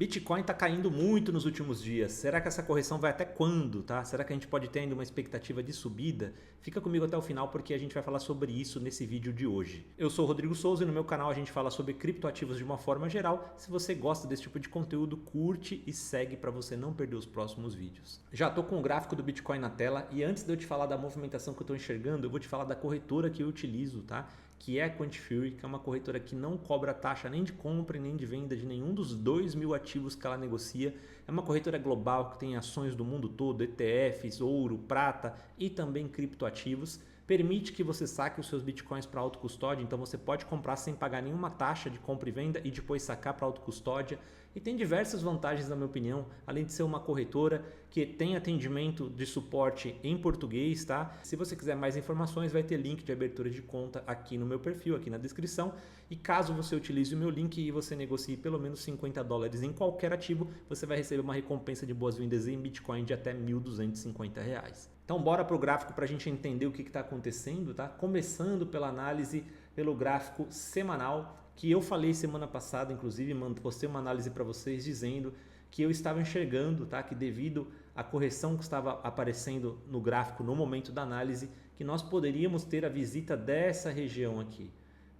Bitcoin está caindo muito nos últimos dias. Será que essa correção vai até quando, tá? Será que a gente pode ter ainda uma expectativa de subida? Fica comigo até o final porque a gente vai falar sobre isso nesse vídeo de hoje. Eu sou o Rodrigo Souza e no meu canal a gente fala sobre criptoativos de uma forma geral. Se você gosta desse tipo de conteúdo, curte e segue para você não perder os próximos vídeos. Já estou com o gráfico do Bitcoin na tela e antes de eu te falar da movimentação que eu estou enxergando, eu vou te falar da corretora que eu utilizo, tá? Que é a Quantifury, que é uma corretora que não cobra taxa nem de compra e nem de venda de nenhum dos 2.000 ativos que ela negocia. É uma corretora global que tem ações do mundo todo, ETFs, ouro, prata e também criptoativos. Permite que você saque os seus bitcoins para autocustódia, então você pode comprar sem pagar nenhuma taxa de compra e venda e depois sacar para autocustódia. E tem diversas vantagens, na minha opinião, além de ser uma corretora que tem atendimento de suporte em português, tá? Se você quiser mais informações, vai ter link de abertura de conta aqui no meu perfil, aqui na descrição. E caso você utilize o meu link e você negocie pelo menos $50 em qualquer ativo, você vai receber uma recompensa de boas-vindas em Bitcoin de até R$1.250. Então bora para o gráfico para a gente entender o que está acontecendo, tá? Começando pela análise pelo gráfico semanal, que eu falei semana passada, inclusive postei uma análise para vocês dizendo que eu estava enxergando, tá? Que devido à correção que estava aparecendo no gráfico no momento da análise, que nós poderíamos ter a visita dessa região aqui,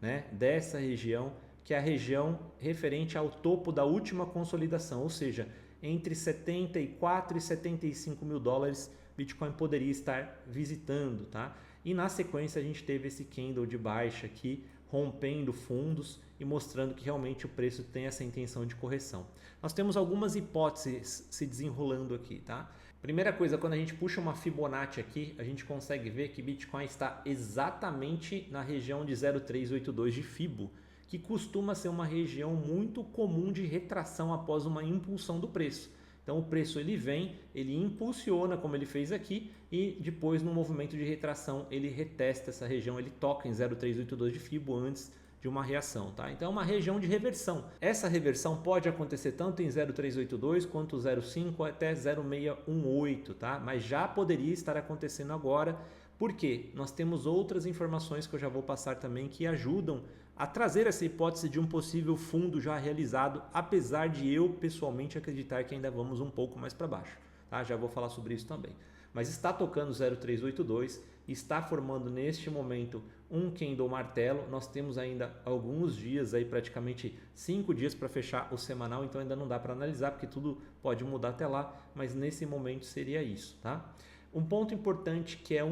né? Dessa região, que é a região referente ao topo da última consolidação, ou seja, entre 74 e 75 mil dólares Bitcoin poderia estar visitando, tá? E na sequência a gente teve esse candle de baixa aqui, rompendo fundos e mostrando que realmente o preço tem essa intenção de correção. Nós temos algumas hipóteses se desenrolando aqui, tá? Primeira coisa, quando a gente puxa uma Fibonacci aqui, a gente consegue ver que Bitcoin está exatamente na região de 0,382 de Fibo, que costuma ser uma região muito comum de retração após uma impulsão do preço. Então o preço ele vem, ele impulsiona como ele fez aqui e depois no movimento de retração ele retesta essa região, ele toca em 0,382 de Fibo antes de uma reação, tá? Então é uma região de reversão. Essa reversão pode acontecer tanto em 0,382 quanto 0,5 até 0,618, tá? Mas já poderia estar acontecendo agora, porque nós temos outras informações que eu já vou passar também que ajudam a trazer essa hipótese de um possível fundo já realizado, apesar de eu pessoalmente acreditar que ainda vamos um pouco mais para baixo. Tá? Já vou falar sobre isso também. Mas está tocando 0,382, está formando neste momento um candle martelo. Nós temos ainda alguns dias, aí praticamente 5 dias para fechar o semanal, então ainda não dá para analisar porque tudo pode mudar até lá, mas nesse momento seria isso, tá? Um ponto importante que é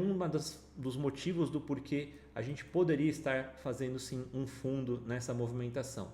dos motivos do porquê a gente poderia estar fazendo sim um fundo nessa movimentação.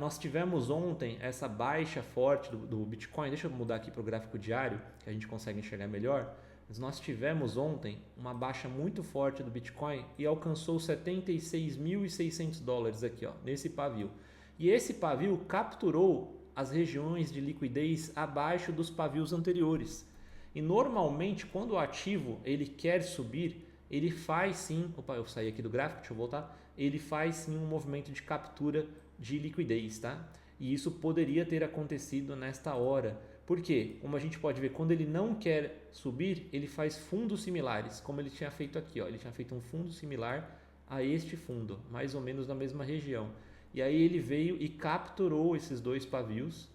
Nós tivemos ontem essa baixa forte do Bitcoin, deixa eu mudar aqui para o gráfico diário que a gente consegue enxergar melhor, mas nós tivemos ontem uma baixa muito forte do Bitcoin e alcançou 76.600 dólares aqui, ó, nesse pavio. E esse pavio capturou as regiões de liquidez abaixo dos pavios anteriores. E normalmente quando o ativo ele quer subir, ele faz sim, opa, eu saí aqui do gráfico, deixa eu voltar, ele faz sim um movimento de captura de liquidez, tá? E isso poderia ter acontecido nesta hora. Por quê? Como a gente pode ver, quando ele não quer subir, ele faz fundos similares, como ele tinha feito aqui, ó, ele tinha feito um fundo similar a este fundo, mais ou menos na mesma região. E aí ele veio e capturou esses dois pavios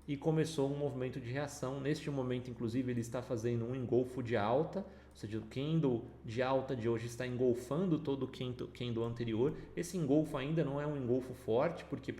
e começou um movimento de reação. Neste momento, inclusive, ele está fazendo um engolfo de alta, ou seja, o candle de alta de hoje está engolfando todo o candle anterior. Esse engolfo ainda não é um engolfo forte, porque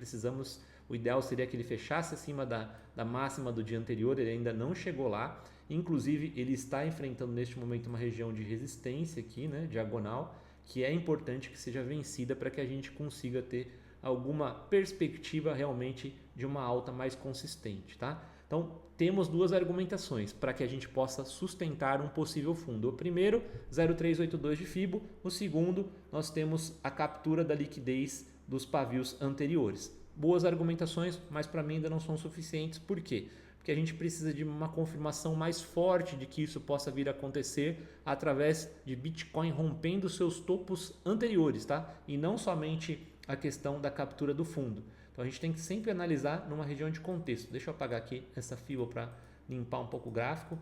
o ideal seria que ele fechasse acima da máxima do dia anterior, ele ainda não chegou lá. Inclusive, ele está enfrentando neste momento uma região de resistência aqui, né, diagonal, que é importante que seja vencida para que a gente consiga ter alguma perspectiva realmente de uma alta mais consistente, tá? Então, temos duas argumentações para que a gente possa sustentar um possível fundo. O primeiro, 0,382 de Fibo. O segundo, nós temos a captura da liquidez dos pavios anteriores. Boas argumentações, mas para mim ainda não são suficientes. Por quê? Porque a gente precisa de uma confirmação mais forte de que isso possa vir a acontecer através de Bitcoin rompendo seus topos anteriores, tá? E não somente a questão da captura do fundo. Então a gente tem que sempre analisar numa região de contexto. Deixa eu apagar aqui essa Fibo para limpar um pouco o gráfico.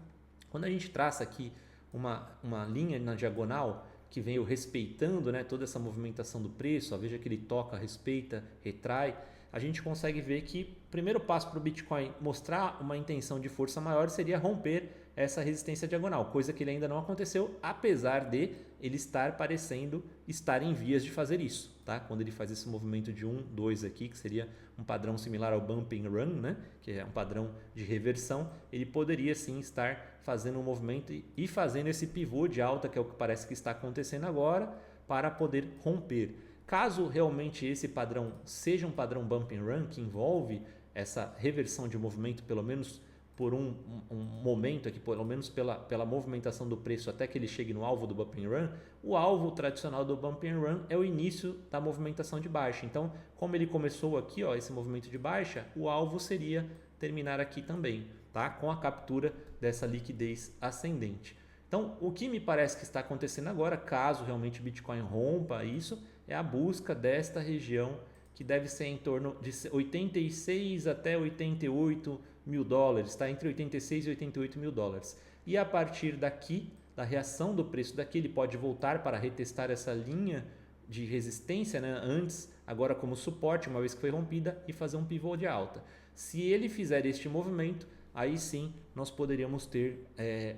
Quando a gente traça aqui uma linha na diagonal que veio respeitando, né, toda essa movimentação do preço, ó, veja que ele toca, respeita, retrai, a gente consegue ver que o primeiro passo para o Bitcoin mostrar uma intenção de força maior seria romper essa resistência diagonal, coisa que ele ainda não aconteceu, apesar de ele estar parecendo estar em vias de fazer isso, tá? Quando ele faz esse movimento de 1, 2 aqui, que seria um padrão similar ao bump and run, né? Que é um padrão de reversão, ele poderia sim estar fazendo um movimento e fazendo esse pivô de alta, que é o que parece que está acontecendo agora, para poder romper. Caso realmente esse padrão seja um padrão bump and run, que envolve essa reversão de movimento, pelo menos por um momento aqui, pelo menos pela movimentação do preço até que ele chegue no alvo do bump and run, o alvo tradicional do bump and run é o início da movimentação de baixa. Então, como ele começou aqui, ó, esse movimento de baixa, o alvo seria terminar aqui também, tá? Com a captura dessa liquidez ascendente. Então, o que me parece que está acontecendo agora, caso realmente o Bitcoin rompa isso, é a busca desta região que deve ser em torno de 86 até 88 mil dólares, está entre 86 e 88 mil dólares. E a partir daqui, da reação do preço daqui, ele pode voltar para retestar essa linha de resistência, né? Antes, agora como suporte, uma vez que foi rompida, e fazer um pivô de alta. Se ele fizer este movimento, aí sim nós poderíamos ter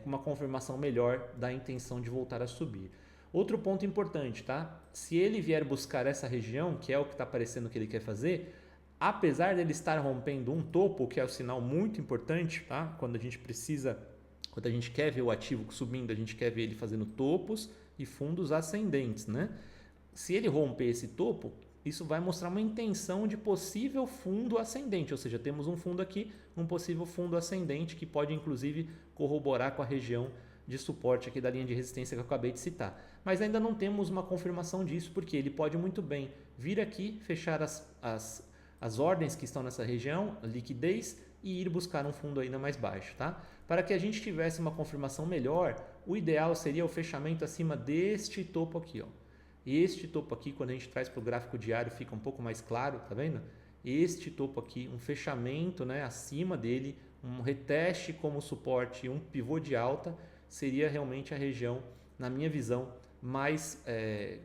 uma confirmação melhor da intenção de voltar a subir. Outro ponto importante, tá? Se ele vier buscar essa região, que é o que está parecendo que ele quer fazer, apesar dele estar rompendo um topo, que é um sinal muito importante, tá? Quando a gente quer ver o ativo subindo, a gente quer ver ele fazendo topos e fundos ascendentes, né? Se ele romper esse topo, isso vai mostrar uma intenção de possível fundo ascendente, ou seja, temos um fundo aqui, um possível fundo ascendente que pode inclusive corroborar com a região de suporte aqui da linha de resistência que eu acabei de citar. Mas ainda não temos uma confirmação disso, porque ele pode muito bem vir aqui, fechar as ordens que estão nessa região, liquidez, e ir buscar um fundo ainda mais baixo, tá? Para que a gente tivesse uma confirmação melhor, o ideal seria o fechamento acima deste topo aqui, ó. Este topo aqui, quando a gente traz para o gráfico diário, fica um pouco mais claro, tá vendo? Este topo aqui, um fechamento, né, acima dele, um reteste como suporte e um pivô de alta, seria realmente a região, na minha visão, mais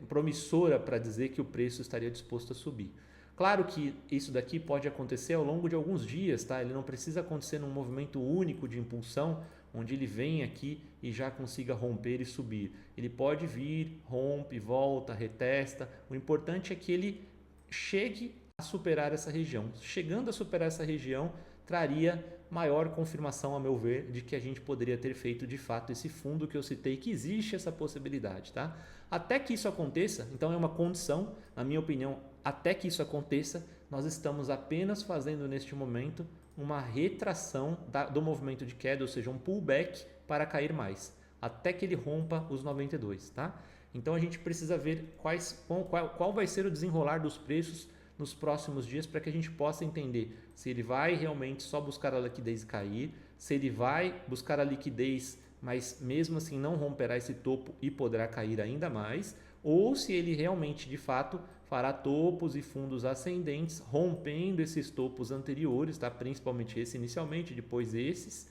promissora para dizer que o preço estaria disposto a subir. Claro que isso daqui pode acontecer ao longo de alguns dias, tá? Ele não precisa acontecer num movimento único de impulsão, onde ele vem aqui e já consiga romper e subir. Ele pode vir, rompe, volta, retesta. O importante é que ele chegue a superar essa região. Chegando a superar essa região, traria maior confirmação, a meu ver, de que a gente poderia ter feito de fato esse fundo que eu citei, que existe essa possibilidade, tá? Até que isso aconteça, então é uma condição, na minha opinião, até que isso aconteça, nós estamos apenas fazendo neste momento uma retração do movimento de queda, ou seja, um pullback para cair mais, até que ele rompa os 92, tá? Então a gente precisa ver qual vai ser o desenrolar dos preços nos próximos dias para que a gente possa entender se ele vai realmente só buscar a liquidez e cair, se ele vai buscar a liquidez, mas mesmo assim não romperá esse topo e poderá cair ainda mais, ou se ele realmente de fato fará topos e fundos ascendentes, rompendo esses topos anteriores, tá? Principalmente esse inicialmente, depois esses,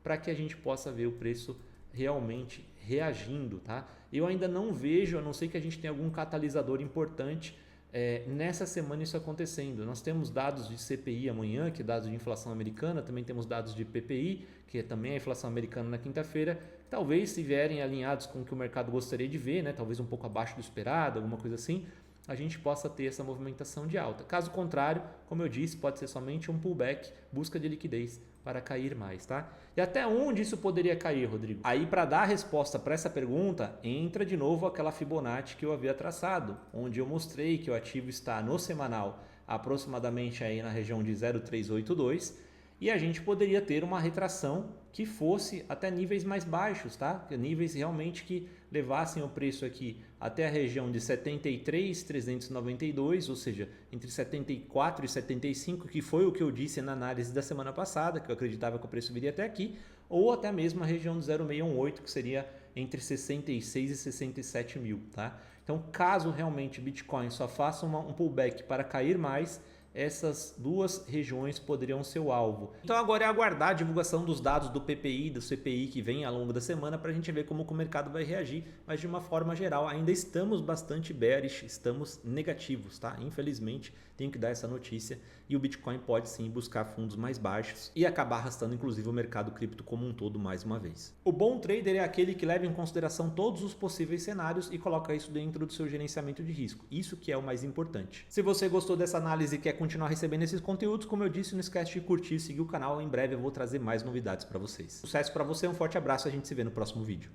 para que a gente possa ver o preço realmente reagindo, tá? Eu ainda não vejo, a não ser que a gente tenha algum catalisador importante nessa semana isso acontecendo. Nós temos dados de CPI amanhã, que é dados de inflação americana, também temos dados de PPI, que é também a inflação americana na quinta-feira, talvez se vierem alinhados com o que o mercado gostaria de ver, né? Talvez um pouco abaixo do esperado, alguma coisa assim, a gente possa ter essa movimentação de alta. Caso contrário, como eu disse, pode ser somente um pullback, busca de liquidez para cair mais, tá? E até onde isso poderia cair, Rodrigo? Aí, para dar a resposta para essa pergunta, entra de novo aquela Fibonacci que eu havia traçado, onde eu mostrei que o ativo está no semanal aproximadamente aí na região de 0,382 e a gente poderia ter uma retração que fosse até níveis mais baixos, tá? Níveis realmente que levassem o preço aqui até a região de 73.392, ou seja, entre 74 e 75, que foi o que eu disse na análise da semana passada, que eu acreditava que o preço viria até aqui, ou até mesmo a região de 0,618, que seria entre 66 e 67 mil, tá? Então, caso realmente Bitcoin só faça um pullback para cair mais, essas duas regiões poderiam ser o alvo. Então agora é aguardar a divulgação dos dados do PPI, do CPI que vem ao longo da semana para a gente ver como o mercado vai reagir, mas de uma forma geral ainda estamos bastante bearish, estamos negativos, tá? Infelizmente tenho que dar essa notícia e o Bitcoin pode sim buscar fundos mais baixos e acabar arrastando inclusive o mercado cripto como um todo mais uma vez. O bom trader é aquele que leva em consideração todos os possíveis cenários e coloca isso dentro do seu gerenciamento de risco. Isso que é o mais importante. Se você gostou dessa análise e quer continuar recebendo esses conteúdos, como eu disse, não esquece de curtir e seguir o canal. Em breve eu vou trazer mais novidades para vocês. Sucesso para você, um forte abraço, a gente se vê no próximo vídeo.